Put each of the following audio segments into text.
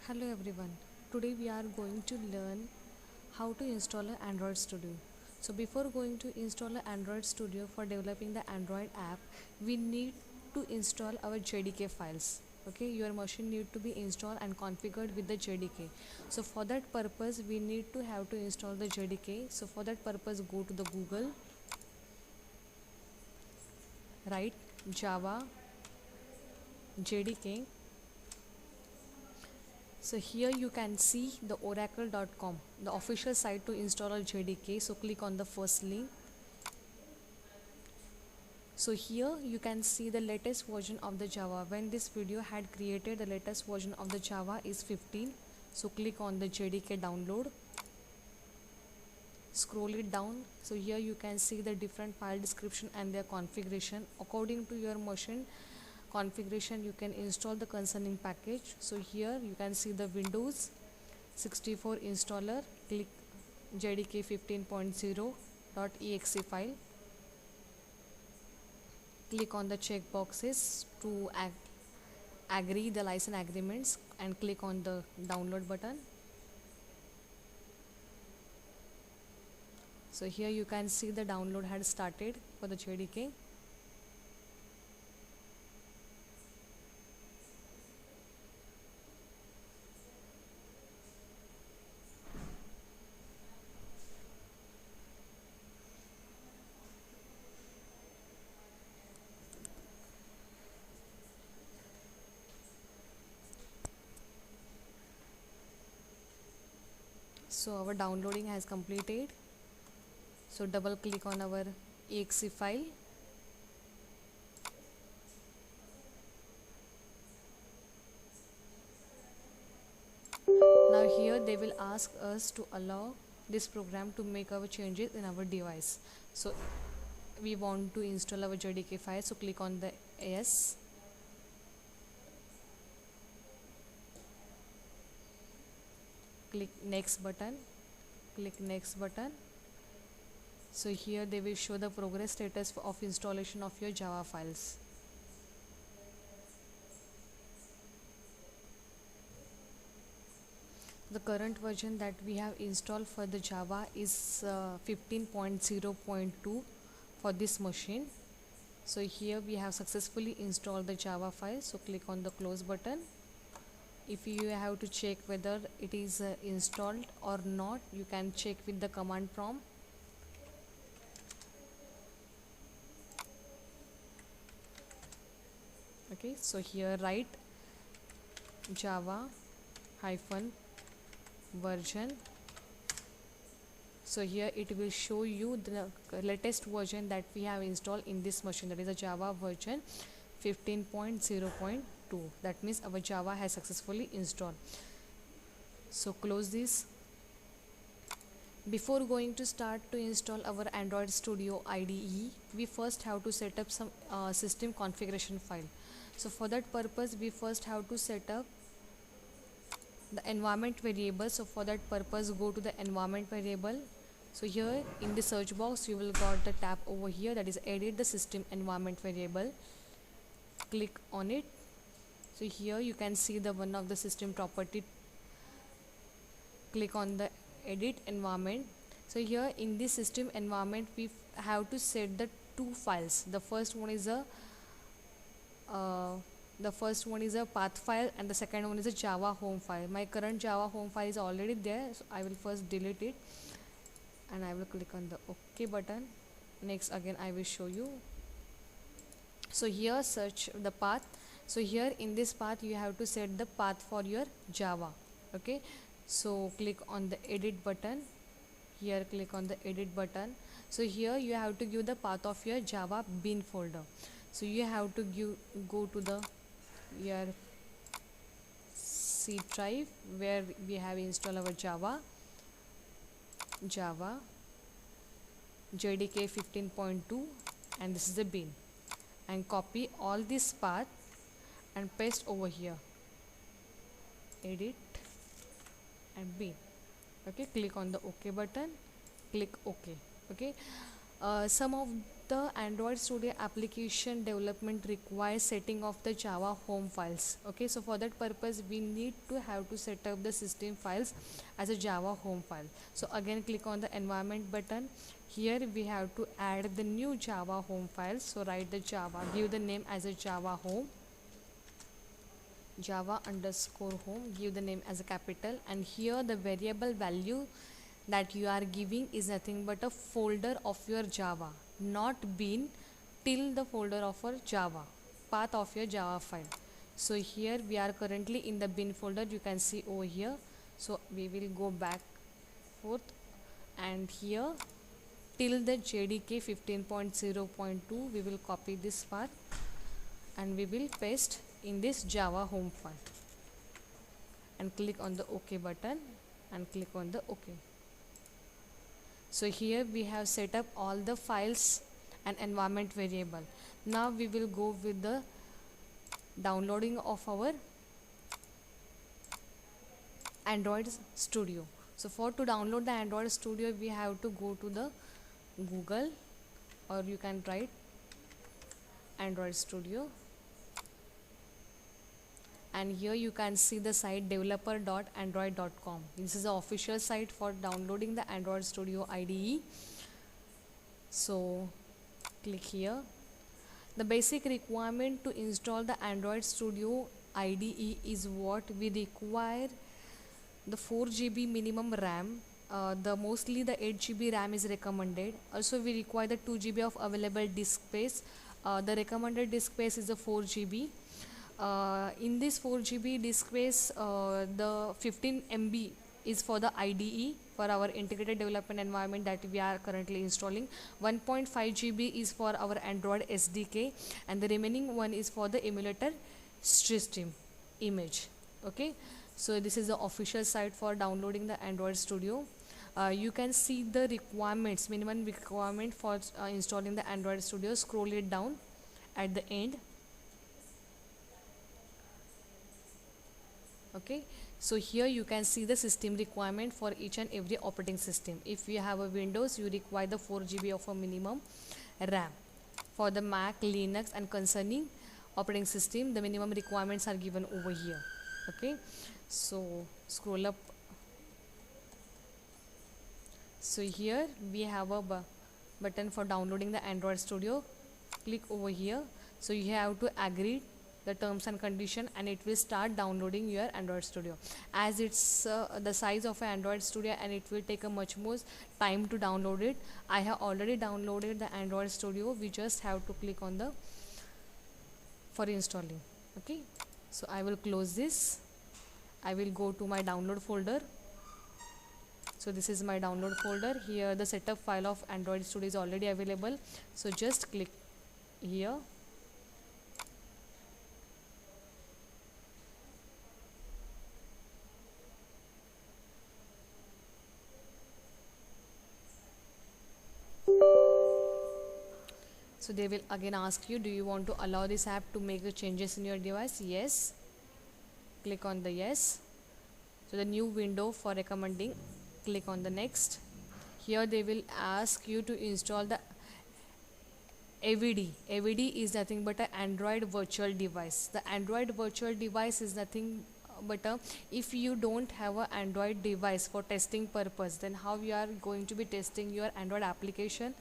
Hello everyone. Today we are going to learn how to install an Android Studio. So before going to install an Android Studio for developing the Android app, we need to install our JDK files. Okay, your machine need to be installed and configured with the JDK. So for that purpose, we need to have to install the JDK. So for that purpose, go to the Google, write Java JDK. So here you can see the oracle.com, the official site to install a JDK. So click on the first link. So here you can see the latest version of the Java. When this video had created, the latest version of the Java is 15. So click on the JDK download. Scroll it down. So here you can see the different file description and their configuration. According to your machine configuration, you can install the concerning package. So here you can see the Windows 64 installer. Click JDK 15.0.exe file. Click on the check boxes to agree the license agreements and click on the download button. So here you can see the download had started for the JDK. So our downloading has completed. So double click on our exe file. Now here they will ask us to allow this program to make our changes in our device. So we want to install our JDK file, so click on the yes. Click next button. Click next button. So here they will show the progress status of installation of your Java files. The current version that we have installed for the Java is 15.0.2 for this machine. So here we have successfully installed the Java file. So click on the close button. If you have to check whether it is installed or not, you can check with the command prompt. Okay, so here write Java hyphen version. So here it will show you the latest version that we have installed in this machine, that is a Java version 15.0.2. that means our Java has successfully installed. So close this. Before going to start to install our Android Studio IDE, we first have to set up some system configuration file. So for that purpose, we first have to set up the environment variable. So for that purpose, go to the environment variable. So here in the search box, you will got the tab over here, that is edit the system environment variable. Click on it. So here you can see the one of the system property. Click on the edit environment. So here in this system environment, we have to set the two files. The first one is a path file and the second one is a Java home file. My current Java home file is already there, so I will first delete it and I will click on the OK button. Next again I will show you. So here search the path. So here in this path you have to set the path for your Java. Okay, so click on the edit button. Here click on the edit button. So here you have to give the path of your Java bin folder. So you have to go to the your C drive where we have installed our Java JDK 15.2 and this is the bin, and copy all this path and paste over here, edit and bin. Okay, click on the OK button, click OK. Okay, some of the Android Studio application development requires setting of the Java home files. Okay, so for that purpose we need to have to set up the system files as a Java home file. So again click on the environment button. Here we have to add the new Java home files. So write the Java, give the name as a Java home, Java underscore home, give the name as a capital, and here the variable value that you are giving is nothing but a folder of your Java, not bin, till the folder of your Java, path of your Java file. So here we are currently in the bin folder, you can see over here. So we will go back forth, and here till the JDK 15.0.2 we will copy this path and we will paste in this Java home file, and click on the OK button and click on the OK. So here we have set up all the files and environment variable. Now we will go with the downloading of our Android Studio. So to download the Android Studio we have to go to the Google, or you can write Android Studio, and here you can see the site developer.android.com. This is the official site for downloading the Android Studio IDE. So click here. The basic requirement to install the Android Studio IDE is what we require: the 4 GB minimum RAM. The mostly the 8 GB RAM is recommended. Also we require the 2 GB of available disk space. The recommended disk space is the 4 GB. In this 4 GB disk space, the 15 MB is for the IDE, for our integrated development environment that we are currently installing. 1.5 GB is for our Android SDK, and the remaining one is for the emulator system image. Okay, so this is the official site for downloading the Android Studio. You can see the requirements, minimum requirement for installing the Android Studio. Scroll it down at the end. Okay, so here you can see the system requirement for each and every operating system. If you have a Windows, you require the 4 GB of a minimum RAM. For the Mac, Linux and concerning operating system, the minimum requirements are given over here. Okay, so scroll up. So here we have a button for downloading the Android Studio. Click over here. So you have to agree the terms and condition, and it will start downloading your Android Studio. As it's the size of an Android Studio, and it will take a much more time to download it. I have already downloaded the Android Studio. We just have to click on the for installing. Okay, so I will close this. I will go to my download folder. So this is my download folder. Here the setup file of Android Studio is already available. So just click here. So they will again ask you, do you want to allow this app to make the changes in your device? Yes. Click on the yes. So the new window for recommending, click on the next. Here they will ask you to install the AVD. AVD is nothing but an Android virtual device. The Android virtual device is nothing but if you don't have an Android device for testing purpose, then how you are going to be testing your Android application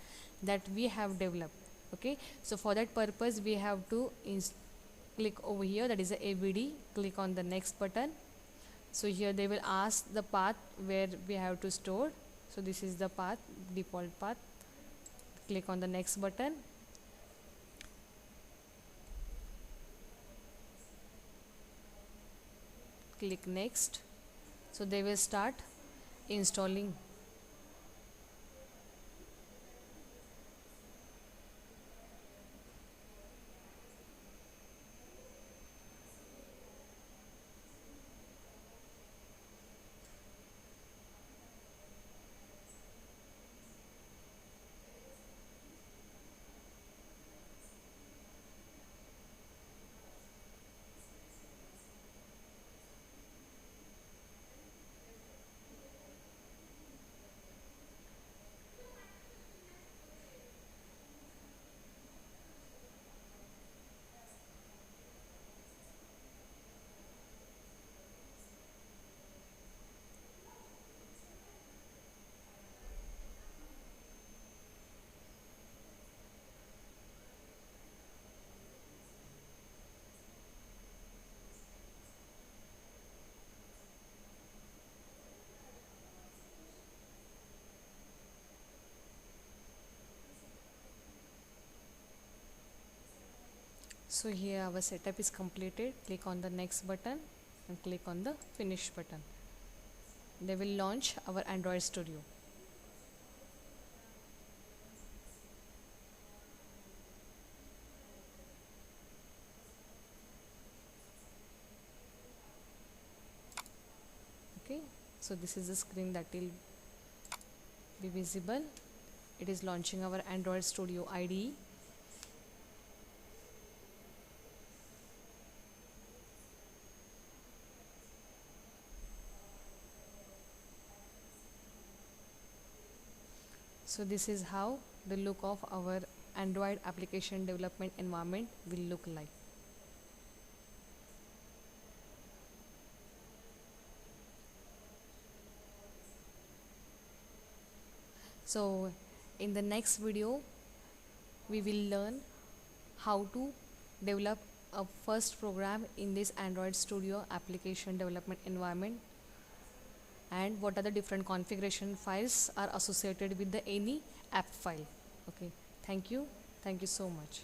that we have developed. Okay, so for that purpose we have to click over here, that is the AVD. Click on the next button. So here they will ask the path where we have to store. So this is the path, default path. Click on the next button. Click next. So they will start installing. So here our setup is completed. Click on the next button and click on the finish button. They will launch our Android Studio. Okay, so this is the screen that will be visible. It is launching our Android Studio IDE. So this is how the look of our Android application development environment will look like. So in the next video we will learn how to develop a first program in this Android Studio application development environment, and what are the different configuration files are associated with the any app file. Okay, thank you so much.